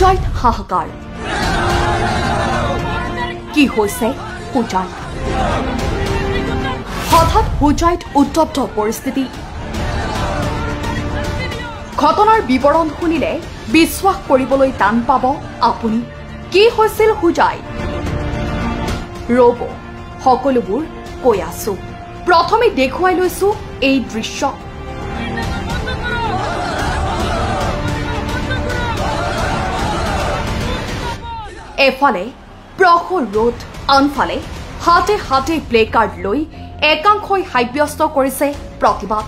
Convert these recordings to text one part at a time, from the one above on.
পূজাইত হাহাকাৰ কি হৈছে পূজাইত হঠাৎ পূজাইত উত্তপ্ত পৰিস্থিতি ঘটনাৰ বিৱৰণ শুনিলে বিশ্বাস কৰিবলৈ টান পাব আপুনি কি হৈছিল পূজাইত ৰব সকলোবোৰ কৈ আছো প্ৰথমে দেখুৱাই লৈছো এই দৃশ্য এফালে প্ৰখৰ ৰ'দ আনফালে হাতে হাতে প্লে কাৰ্ড লৈ একাংশই সাব্যস্ত কৰিছে প্ৰতিবাদ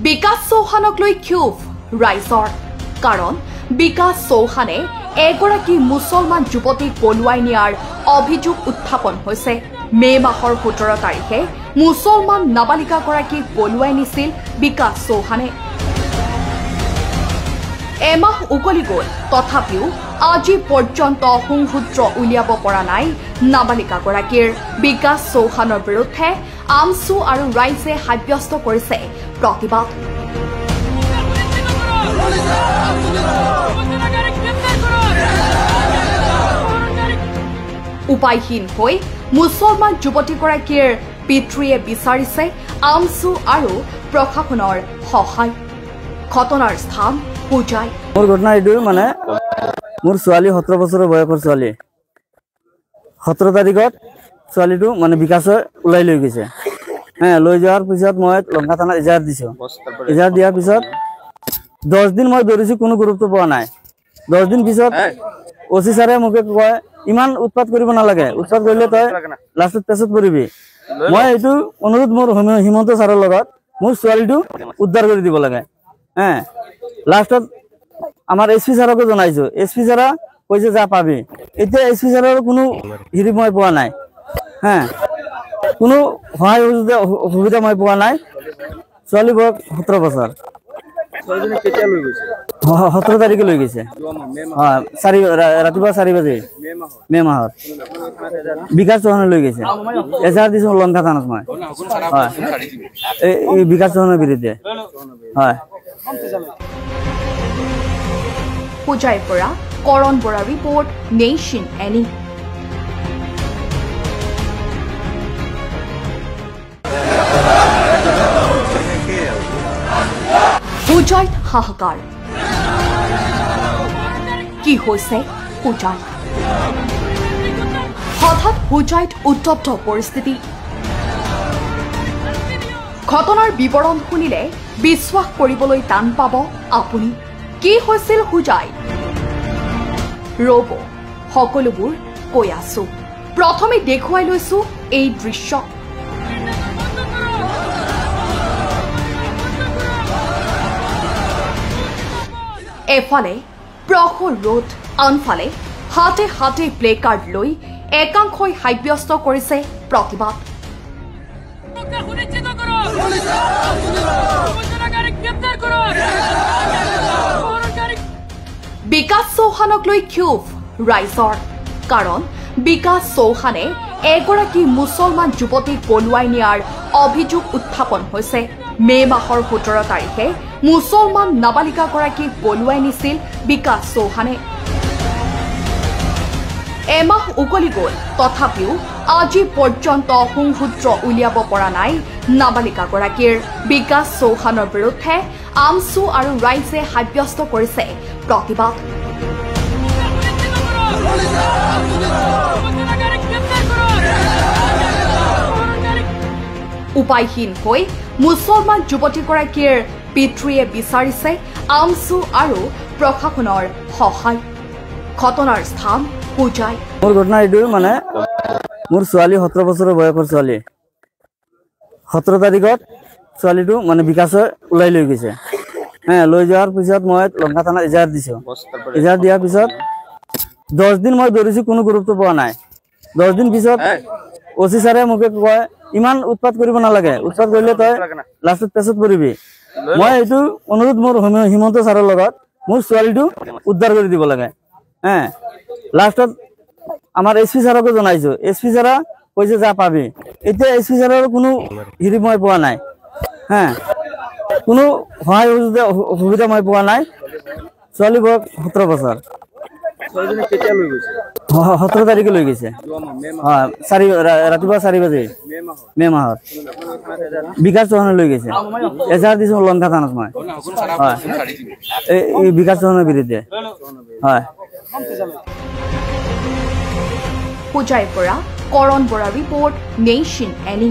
বিকাশ চৌহানক লৈ ক্ষোভ ৰাইজৰ কাৰণ বিকাশ চৌহানে এগৰাকী মুছলমান যুৱতীক পলুৱাই নিয়াৰ অভিযোগ উত্থাপন হৈছে মে মাহৰ 17 তাৰিখে মুছলমান নাবালিকাগৰাকীক পলুৱাই নিছিল বিকাশ চৌহানে এমাহ উকলি গ'ল তথাপিও আজি পৰ্যন্ত সংসূত্ৰ উলিয়াব পৰা নাই নাবালিকাগৰাকীৰ বিকাশ চৌহানৰ বিৰুদ্ধে আমছু আৰু ৰাইজে সাব্যস্ত কৰিছে প্ৰতিবাদ উপায়হীন হৈ মুছলমান যুৱতীগৰাকীৰ পিতৃয়ে বিচাৰিছে আমছু আৰু প্ৰশাসনৰ সহায় ঘটনাৰ স্থান পূজাই মোৰ ঘটনা এইটো মানে মোৰ ছোৱালী 17 বছৰৰ বয়সৰ ছোৱালী 17 তাৰিখত ছোৱালীটো মানে বিকাশে ওলাই লৈ গৈছে লৈ যোৱাৰ পিছত মই লংকা থানাত ইজাহাৰ দিছো ইজাহাৰ দিয়াৰ পিছত 10 দিন মই দৌৰিছো কোনো গুৰুত্ব পোৱা নাই 10 দিন পিছত ওসি ছাৰে মোক কয় ইমান উৎপাত কৰিব নালাগে উৎপাত কৰিলে তই লাষ্টত পেছত পৰিবি মই এইটো অনুৰোধ মোৰ হিমন্ত ছাৰৰ লগত মোৰ ছোৱালীটো উদ্ধাৰ কৰি দিব লাগে লাষ্টত আমাৰ এসপি ছাৰকো জনাইছো এসপি ছাৰা কৈছে যা পাবি এতিয়া এসপি ছাৰৰ কোনো হিৰি মই পোৱা নাই কোনো সহায় সুবিধা মই পোৱা নাই ছোৱালী বয়স 17 বছৰ ছোৱালীজনী কেতিয়া লৈ গৈছে 17 তাৰিখে লৈ গৈছে ৰাতিপুৱা 4 বাজে মে মাহত বিকাশ চৌহানে লৈ গৈছে এজাহাৰ দিছো লংকা থানাত মই এই বিকাশ চৌহানৰ বিৰুদ্ধে পূজাইৰ পৰা কৰণ বৰা ৰিপৰ্ট নেশ্যন এনি পূজাইত হাহাকাৰ কি হৈছে পূজাইত হঠাৎ পূজাইত উত্তপ্ত পৰিস্থিতি ঘটনাৰ বিৱৰণ শুনিলে বিশ্বাস কৰিবলৈ টান পাব আপুনি কি হৈছিল পূজাইত ৰব সকলোবোৰ কৈ আছো প্ৰথমে দেখুৱাই লৈছো এই দৃশ্য এফালে প্ৰখৰ ৰ'দ আনফালে হাতে হাতে প্লে কাৰ্ড লৈ একাংশই সাব্যস্ত কৰিছে প্ৰতিবাদ বিকাশ চৌহানক লৈ ক্ষোভ ৰাইজৰ কাৰণ বিকাশ চৌহানে এগৰাকী মুছলমান যুৱতীক পলুৱাই নিয়াৰ অভিযোগ উত্থাপন হৈছে মে মাহৰ 17 তাৰিখে মুছলমান নাবালিকাগৰাকীক পলুৱাই নিছিল বিকাশ চৌহানে এমাহ উকলি গ'ল তথাপিও আজি পৰ্যন্ত সংসূত্ৰ উলিয়াব পৰা নাই নাবালিকাগৰাকীৰ বিকাশ চৌহানৰ বিৰুদ্ধে আমছু আৰু ৰাইজে সাব্যস্ত কৰিছে প্ৰতিবাদ উপায়হীন হৈ মুছলমান যুৱতীগৰাকীৰ পিতৃয়ে বিচাৰিছে আমছু আৰু প্ৰশাসনৰ সহায় ঘটনাৰ স্থান পূজাই মোৰ ঘটনা এইটো মানে মোৰ ছোৱালী 17 বছৰৰ বয়সৰ ছোৱালী 17 তাৰিখত ছোৱালীটো মানে বিকাশে ওলাই লৈ গৈছে লৈ যোৱাৰ পিছত মই লংকা থানাত ইজাহাৰ দিছো ইজাহাৰ দিয়াৰ পিছত 10 দিন মই দৌৰিছো কোনো গুৰুত্ব পোৱা নাই 10 দিন পিছত ওসি ছাৰে মোক কয় ইমান উৎপাত কৰিব নালাগে উৎপাত কৰিলে তই লাষ্টত পেছত পৰিবি মই এইটো অনুৰোধ মোৰ হিমন্ত ছাৰৰ লগত মোৰ ছোৱালীটো উদ্ধাৰ কৰি দিব লাগে লাষ্টত আমাৰ এসপি ছাৰকো জনাইছো এসপি ছাৰা কৈছে যা পাবি এতিয়া এসপি ছাৰৰ কোনো হেৰি মই পোৱা নাই হা কোনো সহায় সুবিধা মই পোৱা নাই ছোৱালী বয়স 17 বছৰ 17 তাৰিখে লৈ গৈছে ৰাতিপুৱা 4 বাজে মে মাহত বিকাশ চৌহানে লৈ গৈছে এজাহাৰ দিছো লংকা থানাত মই হয় এই বিকাশ চৌহানৰ বিৰুদ্ধে হয় পূজাইৰ পৰা কৰণ বৰা ৰিপৰ্ট নেশ্যন এনি